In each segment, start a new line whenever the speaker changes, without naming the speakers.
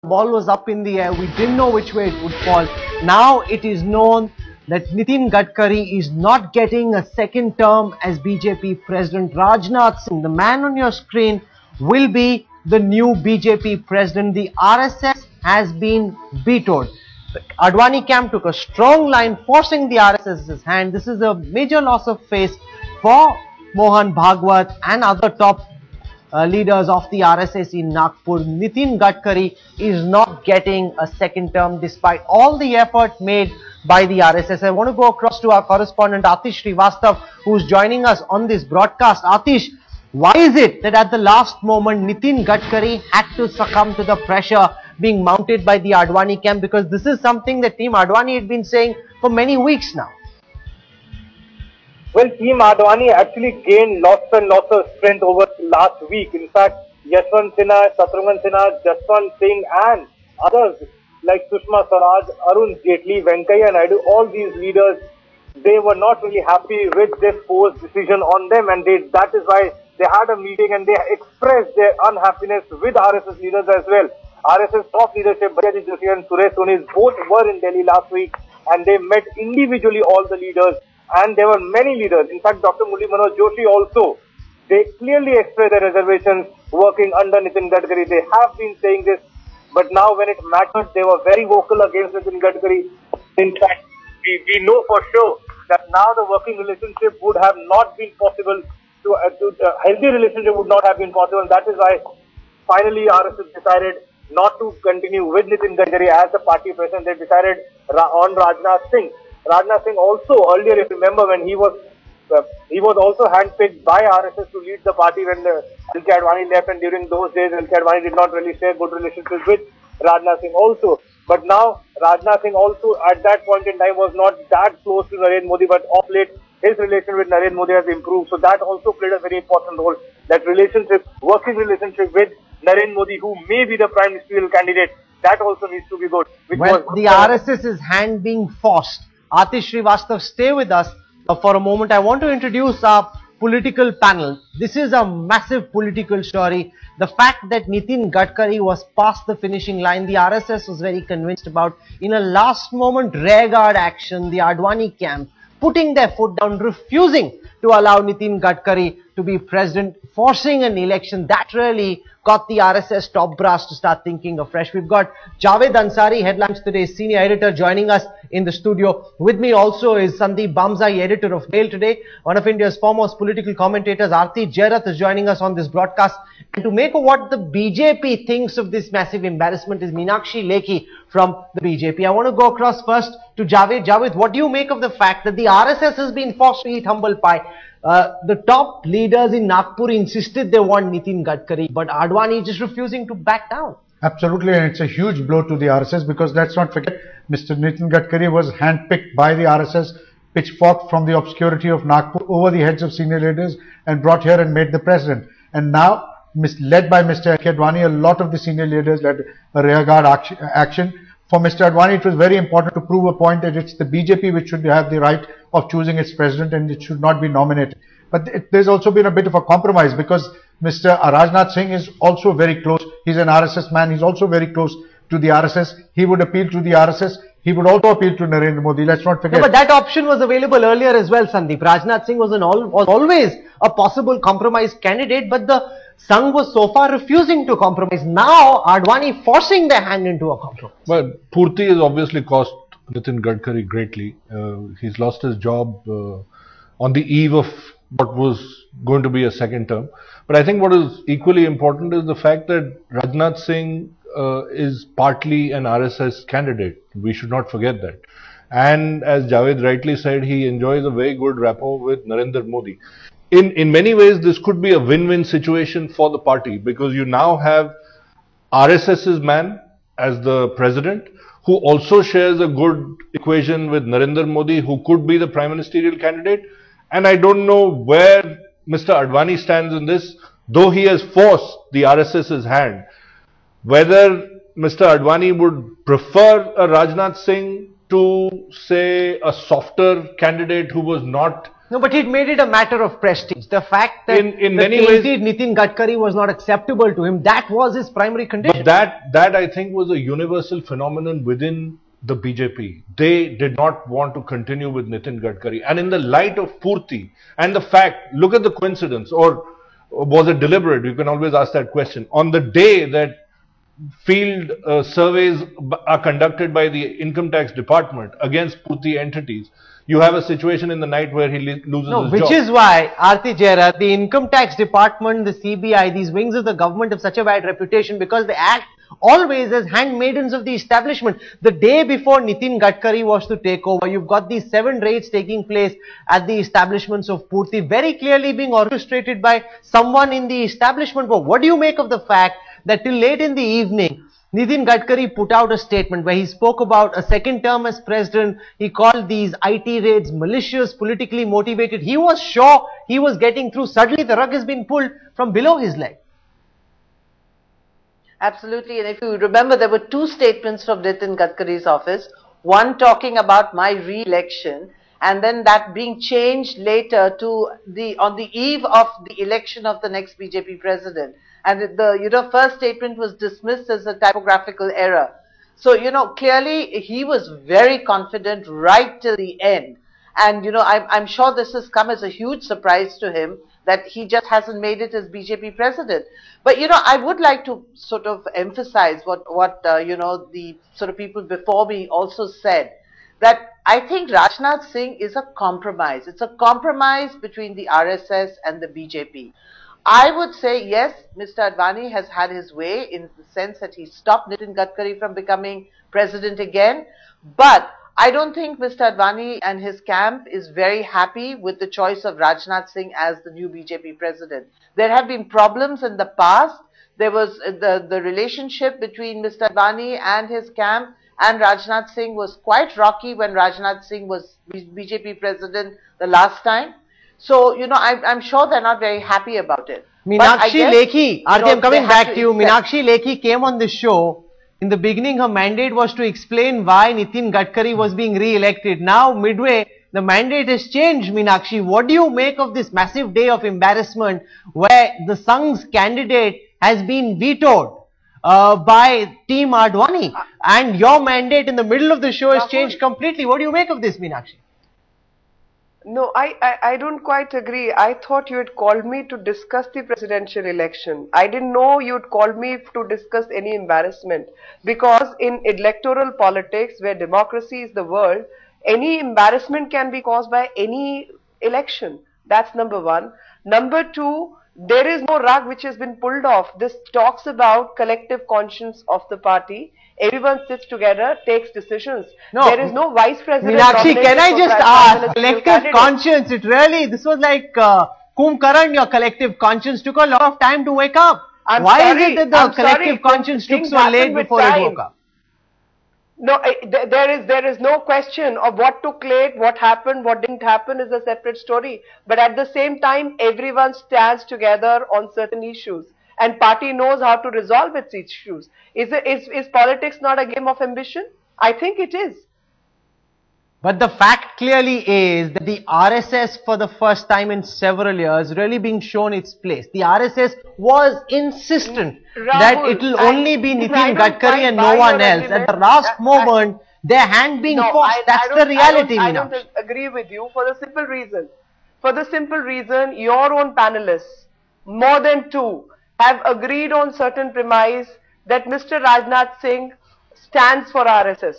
ball was up in the air. We didn't know which way it would fall. Now it is known that Nitin Gadkari is not getting a second term as BJP President. Rajnath Singh, the man on your screen, will be the new BJP President. The RSS has been vetoed. The Advani camp took a strong line, forcing the RSS's hand. This is a major loss of face for Mohan Bhagwat and other top leaders of the RSS in Nagpur. Nitin Gadkari is not getting a second term despite all the effort made by the RSS. I want to go across to our correspondent Atish Srivastav, who is joining us on this broadcast. Atish, why is it that at the last moment Nitin Gadkari had to succumb to the pressure being mounted by the Advani camp? Because this is something that Team Advani had been saying for many weeks now.
Well, Team Advani actually gained lots and lots of strength over last week. In fact, Yashwant Sinha, Shatrughan Sinha, Jaswant Singh and others like Sushma Swaraj, Arun Jaitley, Venkaiah Naidu, all these leaders, they were not really happy with this forced decision on them, and that is why they had a meeting and they expressed their unhappiness with RSS leaders as well. RSS top leadership, Bhajaji Joshi and Suresh Sonis, both were in Delhi last week and they met individually all the leaders. And there were many leaders. In fact, Dr. Murli Manoj Joshi also, they clearly expressed their reservations working under Nitin Gadkari. They have been saying this, but now when it mattered, they were very vocal against Nitin Gadkari. In fact, we know for sure that now the working relationship would have not been possible, a healthy relationship would not have been possible. That is why finally RSS decided not to continue with Nitin Gadkari as the party president. They decided on Rajnath Singh. Rajnath Singh also earlier, if you remember, when he was also handpicked by RSS to lead the party when LK Advani left, and during those days LK Advani did not really share good relationships with Rajnath Singh also. But now Rajnath Singh also at that point in time was not that close to Narendra Modi, but of late his relation with Narendra Modi has improved. So that also played a very important role. That relationship, working relationship with Narendra Modi, who may be the prime ministerial candidate, that also needs to be good.
Well, the RSS's hand being forced. Atish Srivastav, stay with us for a moment. I want to introduce our political panel. This is a massive political story. The fact that Nitin Gadkari was past the finishing line, the RSS was very convinced about. In a last moment rearguard action, the Advani camp putting their foot down, refusing to allow Nitin Gadkari to be president, forcing an election. That really got the RSS top brass to start thinking afresh. We've got Javed Ansari, Headlines Today's senior editor, joining us in the studio. With me also is Sandeep Bamzai, editor of Mail Today. One of India's foremost political commentators, Aarti Jairath, is joining us on this broadcast. And to make of what the BJP thinks of this massive embarrassment is Meenakshi Lekhi from the BJP. I want to go across first to Javed. Javed, what do you make of the fact that the RSS has been forced to eat humble pie? The top leaders in Nagpur insisted they want Nitin Gadkari, but Advani is just refusing to back down.
Absolutely, and it's a huge blow to the RSS, because let's not forget, Mr. Nitin Gadkari was handpicked by the RSS, pitchforked from the obscurity of Nagpur over the heads of senior leaders and brought here and made the president. And now, led by Mr. Advani, a lot of the senior leaders led a rearguard action. For Mr. Advani, it was very important to prove a point that it's the BJP which should have the right of choosing its president and it should not be nominated. But there's also been a bit of a compromise, because Mr. Rajnath Singh is also very close. He's an RSS man. He's also very close to the RSS. He would appeal to the RSS. He would also appeal to Narendra Modi. Let's not forget.
No, but that option was available earlier as well, Sandeep. Rajnath Singh was always a possible compromise candidate, but the Sangh was so far refusing to compromise. Now, Advani forcing their hand into a compromise.
Well, Purti has obviously cost Nitin Gadkari greatly. He's lost his job on the eve of what was going to be a second term. But I think what is equally important is the fact that Rajnath Singh is partly an RSS candidate. We should not forget that. And as Javed rightly said, he enjoys a very good rapport with Narendra Modi. In many ways, this could be a win-win situation for the party, because you now have RSS's man as the president, who also shares a good equation with Narendra Modi, who could be the prime ministerial candidate. And I don't know where Mr. Advani stands in this, though he has forced the RSS's hand. Whether Mr. Advani would prefer a Rajnath Singh to, say, a softer candidate who was not
No, but it made it a matter of prestige. The fact that
in
the
many ways,
tainted Nitin Gadkari was not acceptable to him, that was his primary condition.
but that I think was a universal phenomenon within the BJP. They did not want to continue with Nitin Gadkari. And in the light of Purti and the fact, look at the coincidence, or was it deliberate? You can always ask that question. On the day that field surveys are conducted by the income tax department against Purti entities, you have a situation in the night where he loses his
which
job.
is why, Aarti Jaira, the income tax department, the CBI, these wings of the government have such a bad reputation because they act always as handmaidens of the establishment. The day before Nitin Gadkari was to take over, you've got these 7 raids taking place at the establishments of Purti, very clearly being orchestrated by someone in the establishment. But what do you make of the fact that till late in the evening, Nitin Gadkari put out a statement where he spoke about a second term as president. He called these IT raids malicious, politically motivated. He was sure he was getting through. Suddenly the rug has been pulled from below his leg.
Absolutely, and if you remember, there were 2 statements from Nitin Gadkari's office, one talking about my re-election, and then that being changed later to on the eve of the election of the next BJP president. And the first statement was dismissed as a typographical error. So clearly he was very confident right till the end, and I'm sure this has come as a huge surprise to him that he just hasn't made it as BJP president. But I would like to sort of emphasize what the sort of people before me also said, that I think Rajnath Singh is a compromise. It's a compromise between the RSS and the BJP. I would say yes, Mr. Advani has had his way in the sense that he stopped Nitin Gadkari from becoming president again, but I don't think Mr. Advani and his camp is very happy with the choice of Rajnath Singh as the new BJP president. There have been problems in the past. There was the relationship between Mr. Advani and his camp and Rajnath Singh was quite rocky when Rajnath Singh was BJP president the last time. So, I'm sure they're not very happy about it.
Meenakshi Lekhi, Aarti, I'm coming back to you. Meenakshi Lekhi came on the show. In the beginning, her mandate was to explain why Nitin Gadkari was being re-elected. Now, midway, the mandate has changed, Meenakshi. What do you make of this massive day of embarrassment where the Sangh's candidate has been vetoed by Team Advani and your mandate in the middle of the show has changed completely? What do you make of this, Meenakshi?
No, I don't quite agree. I thought you had called me to discuss the presidential election. I didn't know you'd called me to discuss any embarrassment, because in electoral politics, where democracy is the world, any embarrassment can be caused by any election. That's number one. Number two, there is no rug which has been pulled off. This talks about collective conscience of the party. Everyone sits together, takes decisions. No, there is no vice president.
Meenakshi, can I just ask, collective conscience, this was like Kumbhkarn, your collective conscience took a lot of time to wake up. Why is it that the collective conscience took so late before it woke up?
No, there is no question of what took late, what happened, what didn't happen is a separate story. But at the same time, everyone stands together on certain issues. And party knows how to resolve its issues. Is politics not a game of ambition? I think it is.
But the fact clearly is that the RSS for the first time in several years really being shown its place. The RSS was insistent that it will only be Nitin Gadkari and no one else. At the last moment, their hand being forced. That's the reality,
I don't agree with you for the simple reason. For the simple reason, your own panelists, more than 2, have agreed on certain premise that Mr. Rajnath Singh stands for RSS.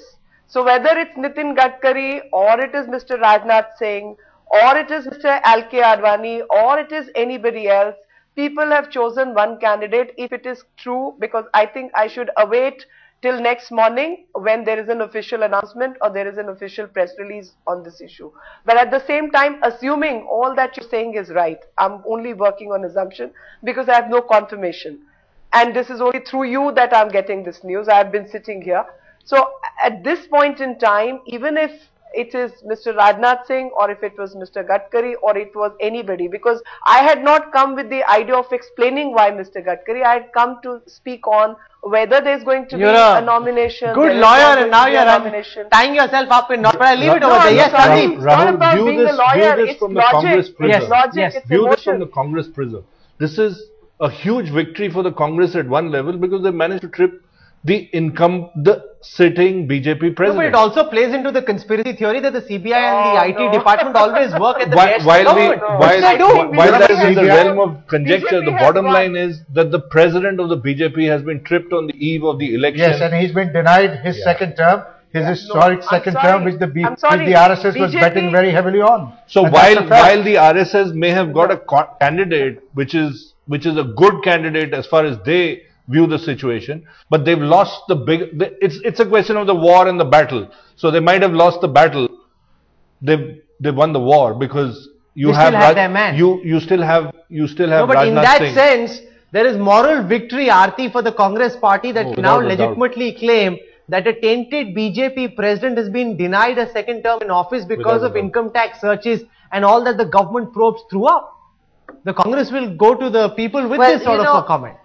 So whether it's Nitin Gadkari or it is Mr. Rajnath Singh or it is Mr. L.K. Advani or it is anybody else, people have chosen one candidate if it is true, because I think I should await till next morning when there is an official announcement or there is an official press release on this issue. But at the same time, assuming all that you're saying is right, I'm only working on assumption because I have no confirmation. And this is only through you that I'm getting this news. I have been sitting here. So at this point in time, even if it is Mr. Rajnath Singh or if it was Mr. Gadkari or it was anybody, because I had not come with the idea of explaining why Mr. Gadkari, I had come to speak on whether there's going to be
You're
a nomination.
good
there is
lawyer,
not
and
going
now
to be a
you're
nomination.
tying yourself up in knot. But I leave it
No,
over there.
I'm
Yes,
sorry.
Sandeep.
It's not about
view
being
this,
a lawyer.
view this
It's
from the
logic.
Congress prism.
It's logic.
Yes.
It's
View this from
emotion.
the Congress prism. This is a huge victory for the Congress at one level because they managed to trip the sitting BJP
No,
president.
but it also plays into the conspiracy theory that the CBI and the IT
no.
department always work at the best
While
government.
while that is in the
CBI.
realm of conjecture,
BJP
the
has
bottom
won.
line is that the president of the BJP has been tripped on the eve of the election.
Yes, and he's been denied his second term, his historic
I'm
second
sorry.
term, which the
I'm sorry.
RSS was
BJP
betting very heavily on.
So
And that's a fact.
while the RSS may have got a candidate which is a good candidate as far as they view the situation, but they've lost it's a question of the war and the battle. So they might have lost the battle. They've won the war because you
They still have their man.
you still have
No, but in
Rajnath
that
Singh.
sense, there is moral victory, Aarti, for the Congress party that
Oh,
now
without a doubt.
legitimately claim that a tainted BJP president has been denied a second term in office because
Without a
of
doubt.
income tax searches and all that the government probes threw up. The Congress will go to the people with
Well,
this sort
you
of
know,
a comment.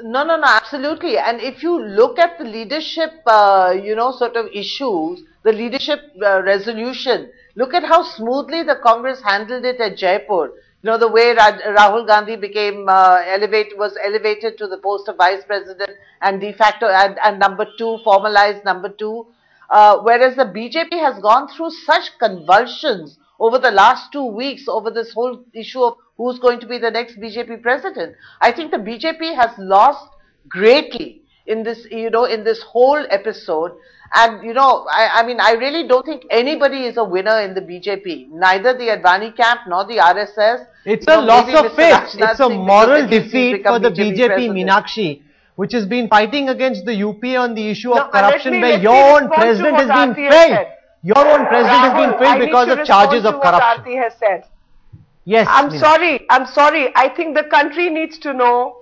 No, absolutely. And if you look at the leadership, sort of issues, the leadership resolution, look at how smoothly the Congress handled it at Jaipur. You know, the way Rahul Gandhi was elevated to the post of vice president and de facto, and number two, formalized number two. Whereas the BJP has gone through such convulsions over the last 2 weeks over this whole issue of who's going to be the next BJP president. I think the BJP has lost greatly in this, in this whole episode. And, I mean, I really don't think anybody is a winner in the BJP. Neither the Advani camp nor the RSS.
It's a loss
maybe
of
Mr.
faith.
Rajnath
It's a
Singh,
moral
because at least he's
defeat
become
for the
BJP
BJP,
president.
Meenakshi, which has been fighting against the UP on the issue
No,
of corruption,
let
where
me
your own
respond to
president
what
has been
Aarti has
failed.
said.
Your own president has been
Rahul,
failed
I need
because
to
of charges
respond
of
to what
corruption.
Aarti has said.
Yes,
I'm
Meenakshi.
sorry. I think the country needs to know,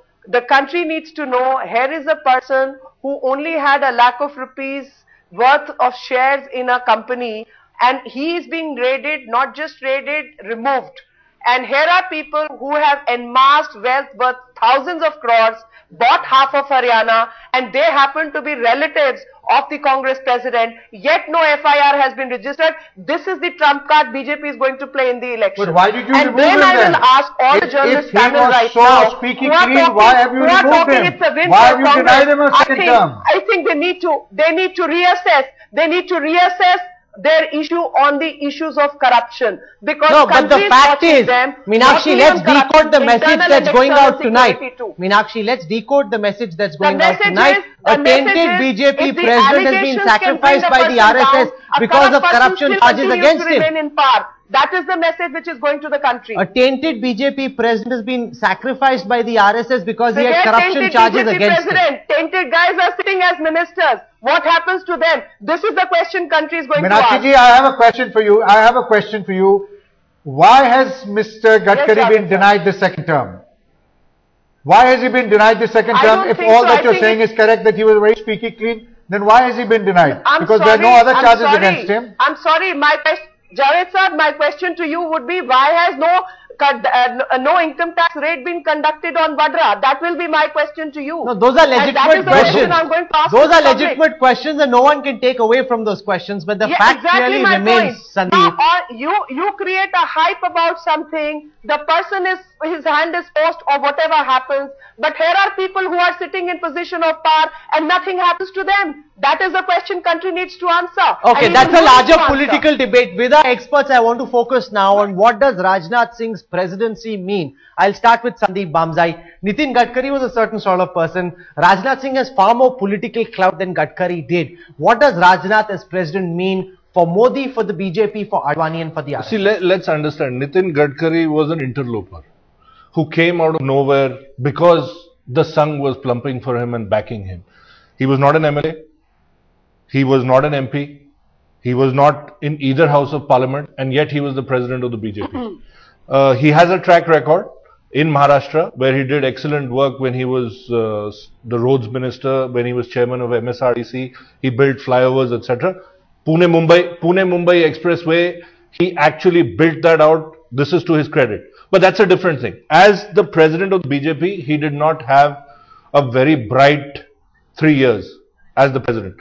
here is a person who only had a lakh of rupees worth of shares in a company, and he is being raided, not just raided, removed. And here are people who have amassed wealth worth thousands of crores, bought half of Haryana, and they happen to be relatives of the Congress president, yet no FIR has been registered. This is the trump card BJP is going to play in the election.
But why did you
and
remove
then
him
I
then?
will ask all the
If
journalists
he
panel
was
right
so
now,
squeaky
who are
clean,
talking,
why have you
who are
removed
talking
him?
it's a win
Why
for
have you
Congress.
denied him a second term?
I think they need to reassess. They need to reassess their issue on the issues of corruption, because
No, but the
countries
fact
watching
is,
them,
Meenakshi,
not
let's
only on
decode the
corruption,
message
internal
that's
and
going
external
out tonight.
security too.
Meenakshi, let's decode the message that's
The
going out
message
tonight.
is-
A
the message
tainted
is,
BJP
if the
president has been
allegations can
sacrificed
bring
by
the
the
person
RSS
down, a
because of
corrupt person
corruption
still
charges
continues
against
to
him.
remain in power. That is the message which is going to the country.
A tainted BJP president has been sacrificed by the RSS because he had
Forget
corruption
tainted
charges
BJP
against him.
president. Tainted guys are sitting as ministers. What happens to them? This is the question country is going to
Meenakshi
ask.
ji, I have a question for you. Why has Mr. Gadkari
Yes,
been
Javed,
denied the second term? Why has he been denied the second
I
term?
don't
If
think
all
so.
that
I
you're
think
saying is correct, that he was very squeaky clean, then why has he been denied? Because there are no other charges against him.
I'm sorry. Javed sir, my question to you would be, why has no income tax raid been conducted on Vadra? That will be my question to you.
No, those are
And that
legitimate
is the question
questions.
I'm going to ask
Those
to
are
the public.
legitimate questions and no one can take away from those questions. But the
Yeah,
fact
exactly
clearly
my
remains,
point.
Sandeep.
Now, you create a hype about something, the person his hand is forced or whatever happens, but here are people who are sitting in position of power and nothing happens to them. That is the question country needs to answer.
Okay,
And
that's
even
a
you need
larger
to answer.
political debate. With our experts, I want to focus now on what does Rajnath Singh's presidency mean. I'll start with Sandeep Bamzai. Nitin Gadkari was a certain sort of person. Rajnath Singh has far more political clout than Gadkari did. What does Rajnath as president mean for Modi, for the BJP, for Advani and for the RSS?
See, let's understand. Nitin Gadkari was an interloper who came out of nowhere because the Sangh was plumping for him and backing him. He was not an MLA. He was not an MP. He was not in either house of parliament, and yet he was the president of the BJP. He has a track record in Maharashtra where he did excellent work when he was the roads minister, when he was chairman of MSRDC. He built flyovers, etc. Pune-Mumbai Expressway, he actually built that out. This is to his credit. But that's a different thing. As the president of the BJP, he did not have a very bright 3 years as the president.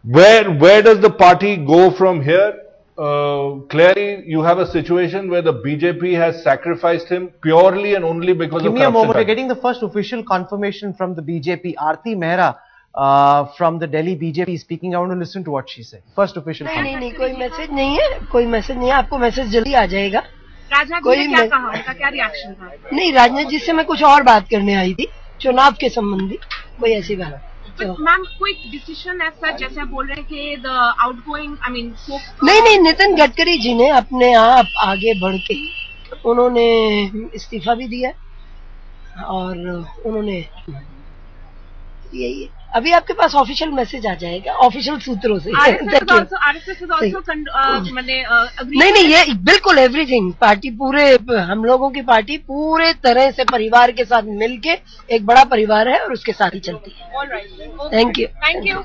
Where does the party go from here? Clearly, you have a situation where the BJP has sacrificed him purely and only because
Give
of
me a moment.
corruption.
We're getting the first official confirmation from the BJP. Aarti Mehra from the Delhi BJP speaking. I want to listen to what she said. First official.
नहीं कोई message नहीं है, कोई message नहीं है, आपको message जल्दी आ जाएगा।
राजनाथ जी ने क्या कहा, उनका क्या रिएक्शन था?
नहीं, राजनाथ जी से मैं कुछ और बात करने आई थी, चुनाव के संबंधी, कोई ऐसी बात।
मैम कोई डिसीजन ऐसा जैसे आप बोल रहे हैं कि द आउटगोइंग
नहीं, नितिन गडकरी जी ने अपने आप आगे बढ़ के उन्होंने इस्तीफा भी दिया और उन्होंने यही अभी आपके पास ऑफिशियल मैसेज आ जाएगा ऑफिशियल सूत्रों से। नहीं, ये बिल्कुल एवरीथिंग पार्टी पूरे हम लोगों की पार्टी पूरे तरह से परिवार के साथ मिलके एक बड़ा परिवार है और उसके साथ ही चलती है। Thank you.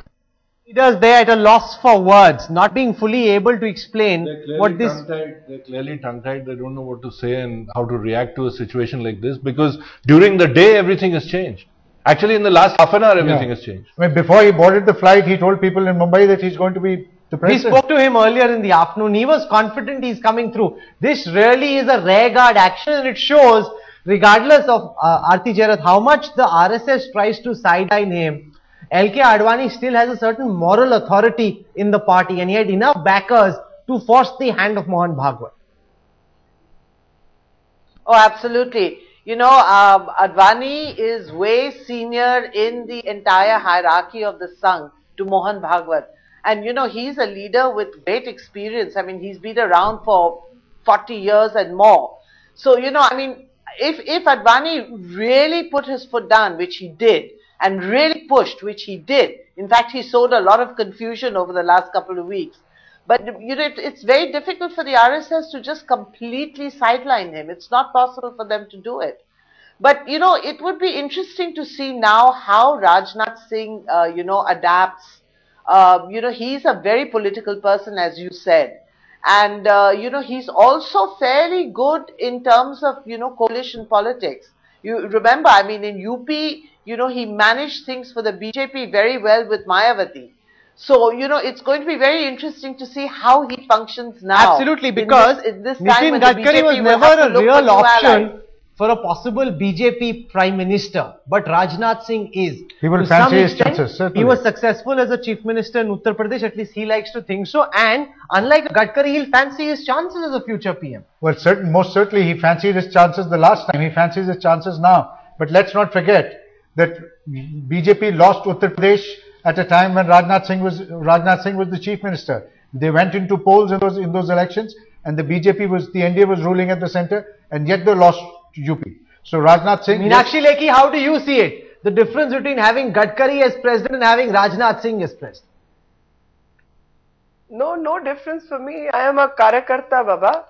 Leaders there at a loss for words, not being fully able to explain what this.
They're clearly tongue-tied. They don't know what to say and how to react to a situation like this, because during the day everything has changed. Actually, in the last half an hour, everything has changed.
I mean, before he boarded the flight, he told people in Mumbai that he's going to be the
We
president.
spoke to him earlier in the afternoon. He was confident he's coming through. This really is a rearguard action, and it shows, regardless of Aarti Jerath, how much the RSS tries to sideline him. LK Advani still has a certain moral authority in the party, and he had enough backers to force the hand of Mohan Bhagwat.
Oh, absolutely. You know, Advani is way senior in the entire hierarchy of the Sangh to Mohan Bhagwat. And you know, he's a leader with great experience. I mean, he's been around for 40 years and more. So, you know, I mean, if Advani really put his foot down, which he did, and really pushed, which he did. In fact, he sowed a lot of confusion over the last couple of weeks. But you know, it's very difficult for the RSS to just completely sideline him. It's not possible for them to do it. But you know, it would be interesting to see now how Rajnath Singh, you know, adapts. You know, he's a very political person, as you said. And, you know, he's also fairly good in terms of, you know, coalition politics. You remember, I mean, in UP, you know, he managed things for the BJP very well with Mayawati. So, you know, it's going to be very interesting to see how he functions now.
Absolutely, because
in this time
Nitin Gadkari was never a real option for a possible BJP Prime Minister. But Rajnath Singh is.
He will fancy his chances, certainly.
He was successful as a Chief Minister in Uttar Pradesh, at least he likes to think so. And unlike Gadkari, he'll fancy his chances as a future PM.
Well, most certainly he fancied his chances the last time. He fancies his chances now. But let's not forget that BJP lost Uttar Pradesh at a time when Rajnath Singh was the Chief Minister. They went into polls in those elections, and the NDA was ruling at the centre, and yet they lost to UP. So Rajnath Singh...
Meenakshi Lekhi, how do you see it? The difference between having Gadkari as president and having Rajnath Singh as president?
No difference for me. I am a Karyakarta, Baba.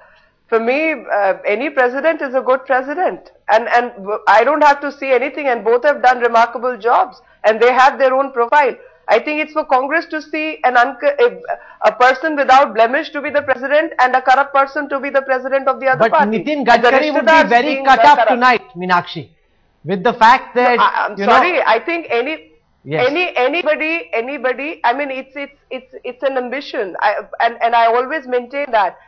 For me, any president is a good president. And I don't have to see anything, and both have done remarkable jobs. And they have their own profile. I think it's for Congress to see a person without blemish to be the president and a corrupt person to be the president of the other party.
But Nitin Gadkari would be very cut up tonight, Meenakshi. With the fact that...
No, I'm sorry, I think anybody, I mean, it's an ambition. And I always maintain that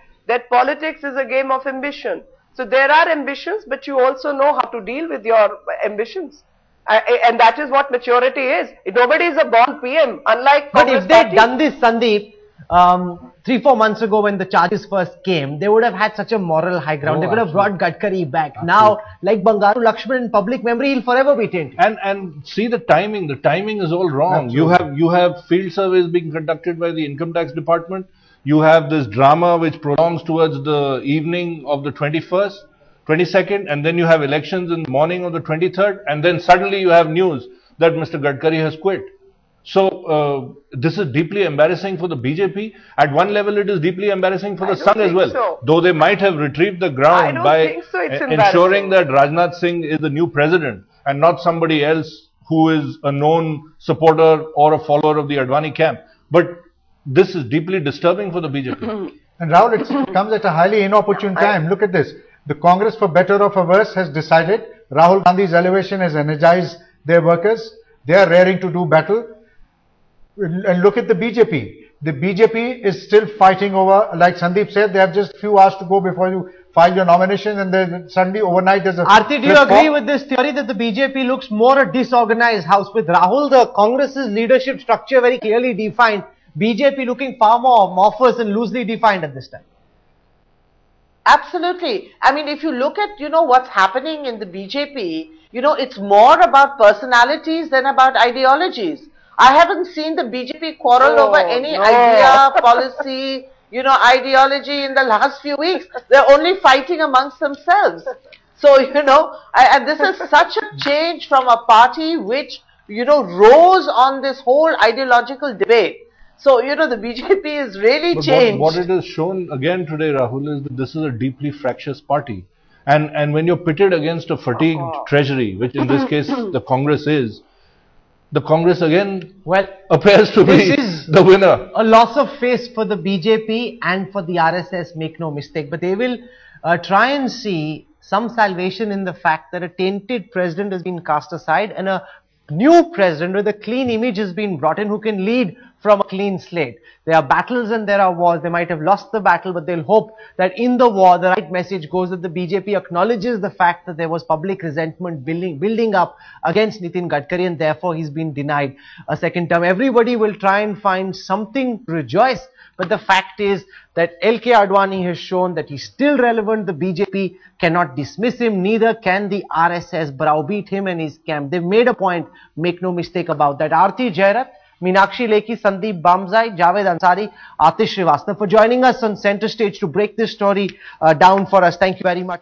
politics is a game of ambition. So there are ambitions, but you also know how to deal with your ambitions. And that is what maturity is. Nobody is a born PM, unlike
But
Congress
if they had
party.
done this, Sandeep, 3-4 months ago when the charges first came, they would have had such a moral high ground. They could have brought Gadkari back. Now, like Bangaru Lakshman in public memory, he'll forever be tainted.
And see the timing. The timing is all wrong. You have field surveys being conducted by the Income Tax Department. You have this drama which prolongs towards the evening of the 21st. 22nd, and then you have elections in the morning of the 23rd, and then suddenly you have news that Mr. Gadkari has quit. So, this is deeply embarrassing for the BJP. At one level, it is deeply embarrassing for the Sangh as well.
So.
Though they might have retrieved the ground by ensuring that Rajnath Singh is the new president and not somebody else who is a known supporter or a follower of the Advani camp. But this is deeply disturbing for the BJP.
And Rahul, it comes at a highly inopportune time. Look at this. The Congress, for better or for worse, has decided Rahul Gandhi's elevation has energized their workers. They are raring to do battle. And look at the BJP. The BJP is still fighting over, like Sandeep said, they have just few hours to go before you file your nomination, and then suddenly overnight there's a...
Aarti, do you agree with this theory that the BJP looks more a disorganized house? With Rahul, the Congress's leadership structure very clearly defined, BJP looking far more amorphous and loosely defined at this time.
Absolutely. I mean, if you look at, what's happening in the BJP, it's more about personalities than about ideologies. I haven't seen the BJP quarrel over any idea, policy, ideology in the last few weeks. They're only fighting amongst themselves. So, and this is such a change from a party which, rose on this whole ideological debate. So, the BJP is really changed.
What it has shown again today, Rahul, is that this is a deeply fractious party. And when you're pitted against a fatigued treasury, which in this case the Congress is, the Congress again appears to be the winner.
A loss of face for the BJP and for the RSS, make no mistake. But they will try and see some salvation in the fact that a tainted president has been cast aside and a new president with a clean image has been brought in who can lead from a clean slate. There are battles and there are wars. They might have lost the battle, but they'll hope that in the war, the right message goes that the BJP acknowledges the fact that there was public resentment building up against Nitin Gadkari, and therefore he's been denied a second term. Everybody will try and find something to rejoice, but the fact is that LK Advani has shown that he's still relevant. The BJP cannot dismiss him, neither can the RSS browbeat him and his camp. They've made a point, make no mistake about that. Aarti Jairat, Meenakshi Lekhi, Sandeep Bamzai, Javed Ansari, Atish Srivastava for joining us on Center Stage to break this story down for us. Thank you very much.